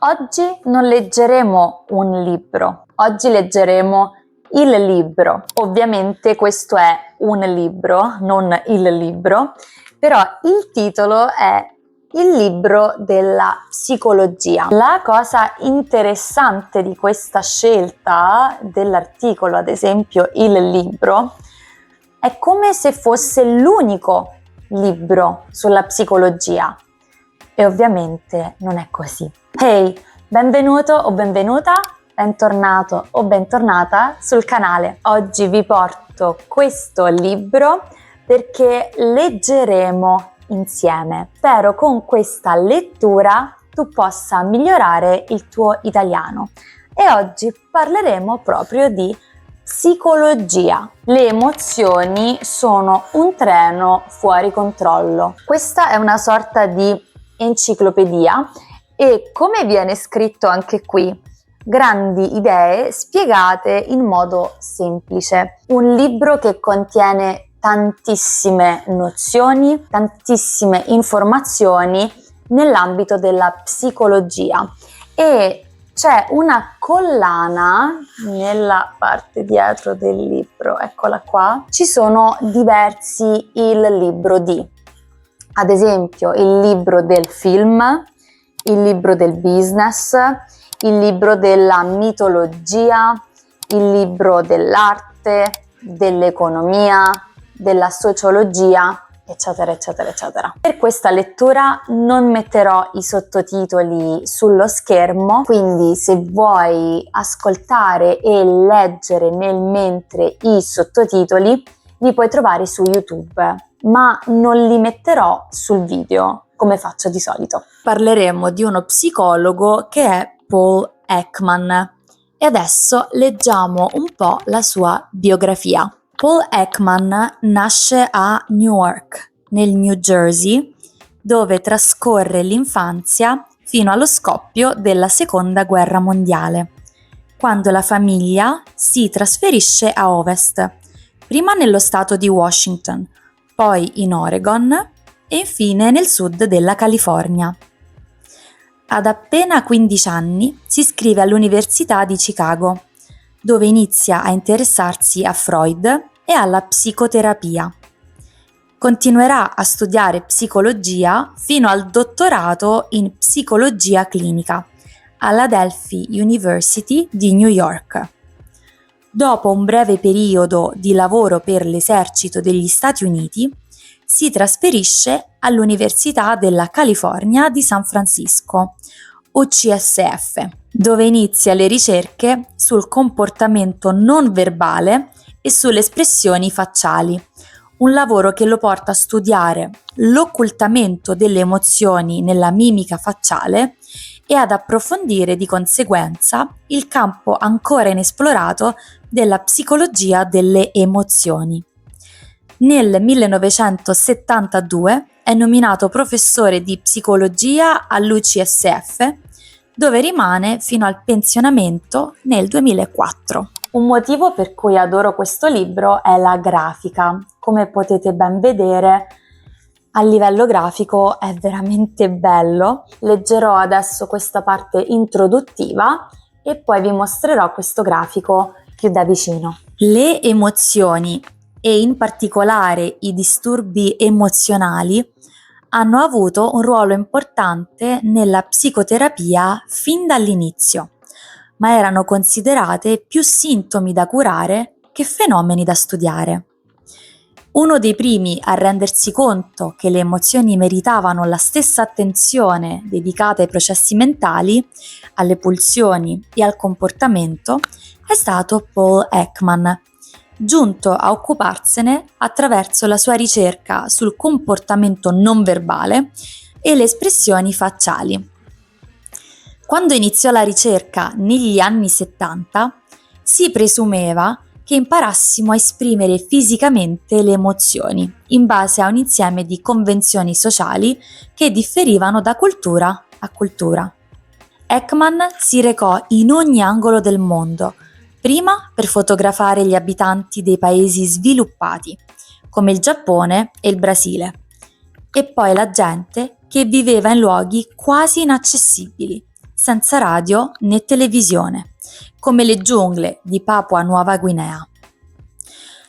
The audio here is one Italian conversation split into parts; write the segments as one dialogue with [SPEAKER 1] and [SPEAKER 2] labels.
[SPEAKER 1] Oggi non leggeremo un libro, oggi leggeremo il libro. Ovviamente questo è un libro, non il libro, però il titolo è Il libro della psicologia. La cosa interessante di questa scelta dell'articolo, ad esempio il libro, è come se fosse l'unico libro sulla psicologia. E ovviamente non è così. Hey, benvenuto o benvenuta, bentornato o bentornata sul canale. Oggi vi porto questo libro perché leggeremo insieme. Spero con questa lettura tu possa migliorare il tuo italiano. E oggi parleremo proprio di psicologia. Le emozioni sono un treno fuori controllo. Questa è una sorta di enciclopedia e, come viene scritto anche qui, grandi idee spiegate in modo semplice. Un libro che contiene tantissime nozioni, tantissime informazioni nell'ambito della psicologia e c'è una collana nella parte dietro del libro, eccola qua. Ci sono diversi il libro di. Ad esempio il libro del film, il libro del business, il libro della mitologia, il libro dell'arte, dell'economia, della sociologia, eccetera, eccetera, eccetera. Per questa lettura non metterò i sottotitoli sullo schermo, quindi se vuoi ascoltare e leggere nel mentre i sottotitoli, li puoi trovare su YouTube, ma non li metterò sul video come faccio di solito. Parleremo di uno psicologo che è Paul Ekman e adesso leggiamo un po' la sua biografia. Paul Ekman nasce a Newark, nel New Jersey, dove trascorre l'infanzia fino allo scoppio della Seconda Guerra Mondiale, quando la famiglia si trasferisce a ovest, prima nello stato di Washington, poi in Oregon e infine nel sud della California. Ad appena 15 anni si iscrive all'Università di Chicago, dove inizia a interessarsi a Freud e alla psicoterapia. Continuerà a studiare psicologia fino al dottorato in psicologia clinica alla Delphi University di New York. Dopo un breve periodo di lavoro per l'esercito degli Stati Uniti, si trasferisce all'Università della California di San Francisco, UCSF, dove inizia le ricerche sul comportamento non verbale e sulle espressioni facciali, un lavoro che lo porta a studiare l'occultamento delle emozioni nella mimica facciale e ad approfondire di conseguenza il campo ancora inesplorato della psicologia delle emozioni. Nel 1972 è nominato professore di psicologia all'UCSF, dove rimane fino al pensionamento nel 2004. Un motivo per cui adoro questo libro è la grafica. Come potete ben vedere, a livello grafico è veramente bello. Leggerò adesso questa parte introduttiva e poi vi mostrerò questo grafico più da vicino. Le emozioni e in particolare i disturbi emozionali hanno avuto un ruolo importante nella psicoterapia fin dall'inizio, ma erano considerate più sintomi da curare che fenomeni da studiare. Uno dei primi a rendersi conto che le emozioni meritavano la stessa attenzione dedicata ai processi mentali, alle pulsioni e al comportamento è stato Paul Ekman, giunto a occuparsene attraverso la sua ricerca sul comportamento non verbale e le espressioni facciali. Quando iniziò la ricerca negli anni 70, si presumeva che imparassimo a esprimere fisicamente le emozioni in base a un insieme di convenzioni sociali che differivano da cultura a cultura. Ekman si recò in ogni angolo del mondo, prima per fotografare gli abitanti dei paesi sviluppati, come il Giappone e il Brasile, e poi la gente che viveva in luoghi quasi inaccessibili, senza radio né televisione, come le giungle di Papua Nuova Guinea.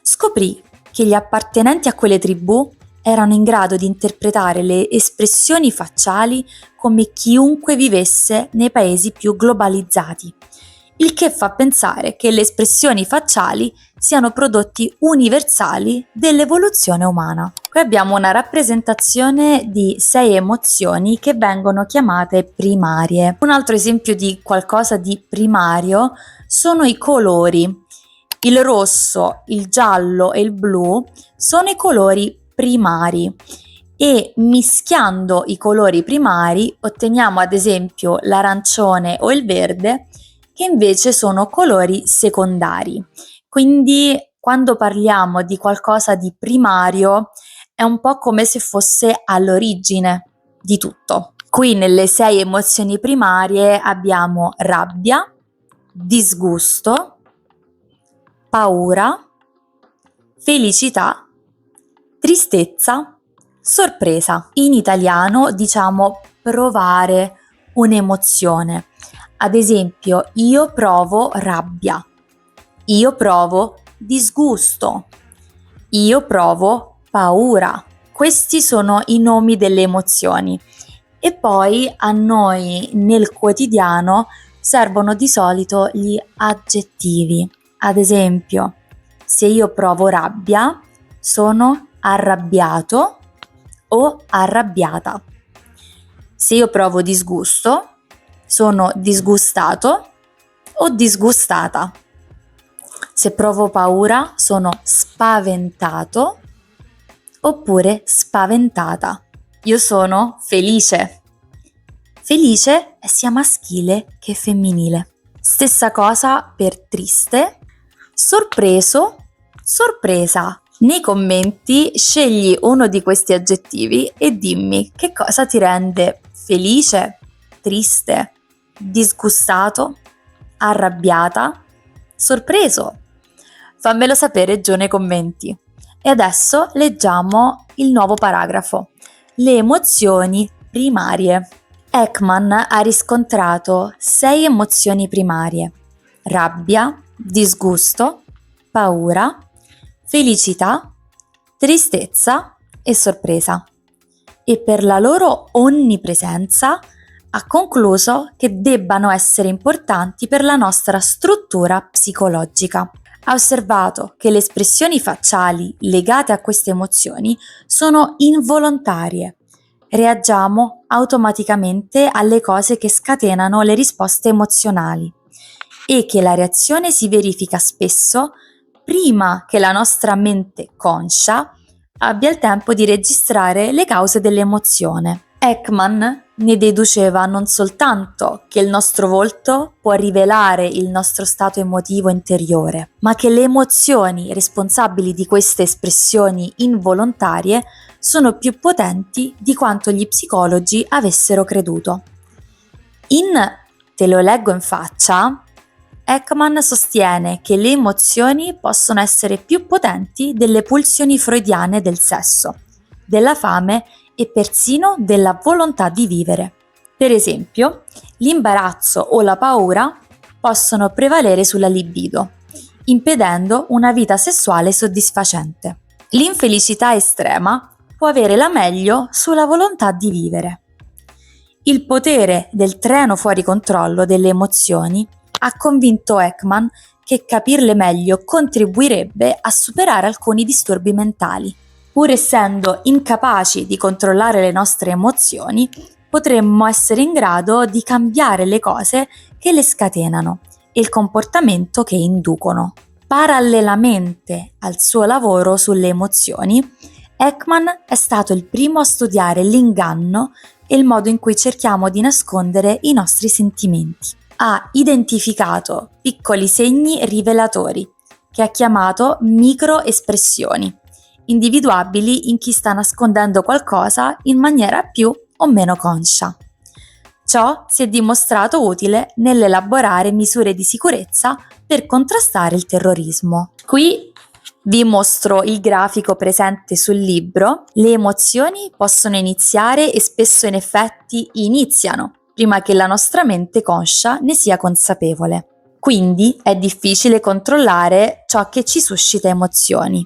[SPEAKER 1] Scoprì che gli appartenenti a quelle tribù erano in grado di interpretare le espressioni facciali come chiunque vivesse nei paesi più globalizzati, il che fa pensare che le espressioni facciali siano prodotti universali dell'evoluzione umana. Qui abbiamo una rappresentazione di 6 emozioni che vengono chiamate primarie. Un altro esempio di qualcosa di primario sono i colori. Il rosso, il giallo e il blu sono i colori primari e mischiando i colori primari otteniamo ad esempio l'arancione o il verde, che invece sono colori secondari. Quindi quando parliamo di qualcosa di primario è un po' come se fosse all'origine di tutto. Qui nelle 6 emozioni primarie abbiamo rabbia, disgusto, paura, felicità, tristezza, sorpresa. In italiano diciamo provare un'emozione. Ad esempio, io provo rabbia, io provo disgusto, io provo paura. Questi sono i nomi delle emozioni. E poi a noi nel quotidiano servono di solito gli aggettivi. Ad esempio, se io provo rabbia, sono arrabbiato o arrabbiata. Se io provo disgusto, sono disgustato o disgustata. Se provo paura, sono spaventato oppure spaventata. Io sono felice. Felice è sia maschile che femminile. Stessa cosa per triste, sorpreso, sorpresa. Nei commenti scegli uno di questi aggettivi e dimmi che cosa ti rende felice, triste, disgustato, arrabbiata, sorpreso. Fammelo sapere giù nei commenti. E adesso leggiamo il nuovo paragrafo. Le emozioni primarie. Ekman ha riscontrato 6 emozioni primarie: rabbia, disgusto, paura, felicità, tristezza e sorpresa. E per la loro onnipresenza ha concluso che debbano essere importanti per la nostra struttura psicologica. Ha osservato che le espressioni facciali legate a queste emozioni sono involontarie. Reagiamo automaticamente alle cose che scatenano le risposte emozionali e che la reazione si verifica spesso prima che la nostra mente conscia abbia il tempo di registrare le cause dell'emozione. Ekman ne deduceva non soltanto che il nostro volto può rivelare il nostro stato emotivo interiore, ma che le emozioni responsabili di queste espressioni involontarie sono più potenti di quanto gli psicologi avessero creduto. In Te lo leggo in faccia, Ekman sostiene che le emozioni possono essere più potenti delle pulsioni freudiane del sesso, della fame e persino della volontà di vivere. Per esempio, l'imbarazzo o la paura possono prevalere sulla libido, impedendo una vita sessuale soddisfacente. L'infelicità estrema può avere la meglio sulla volontà di vivere. Il potere del treno fuori controllo delle emozioni ha convinto Ekman che capirle meglio contribuirebbe a superare alcuni disturbi mentali. Pur essendo incapaci di controllare le nostre emozioni, potremmo essere in grado di cambiare le cose che le scatenano e il comportamento che inducono. Parallelamente al suo lavoro sulle emozioni, Ekman è stato il primo a studiare l'inganno e il modo in cui cerchiamo di nascondere i nostri sentimenti. Ha identificato piccoli segni rivelatori, che ha chiamato microespressioni, individuabili in chi sta nascondendo qualcosa in maniera più o meno conscia. Ciò si è dimostrato utile nell'elaborare misure di sicurezza per contrastare il terrorismo. Qui vi mostro il grafico presente sul libro. Le emozioni possono iniziare e spesso in effetti iniziano prima che la nostra mente conscia ne sia consapevole. Quindi è difficile controllare ciò che ci suscita emozioni.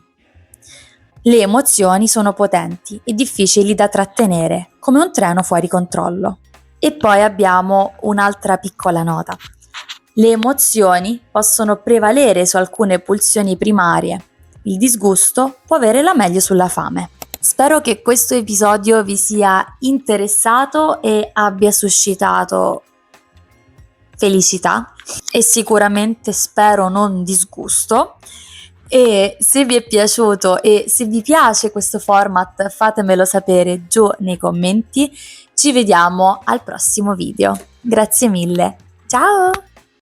[SPEAKER 1] Le emozioni sono potenti e difficili da trattenere, come un treno fuori controllo. E poi abbiamo un'altra piccola nota. Le emozioni possono prevalere su alcune pulsioni primarie. Il disgusto può avere la meglio sulla fame. Spero che questo episodio vi sia interessato e abbia suscitato felicità e sicuramente spero non disgusto. E se vi è piaciuto e se vi piace questo format fatemelo sapere giù nei commenti. Ci vediamo al prossimo video. Grazie mille. Ciao!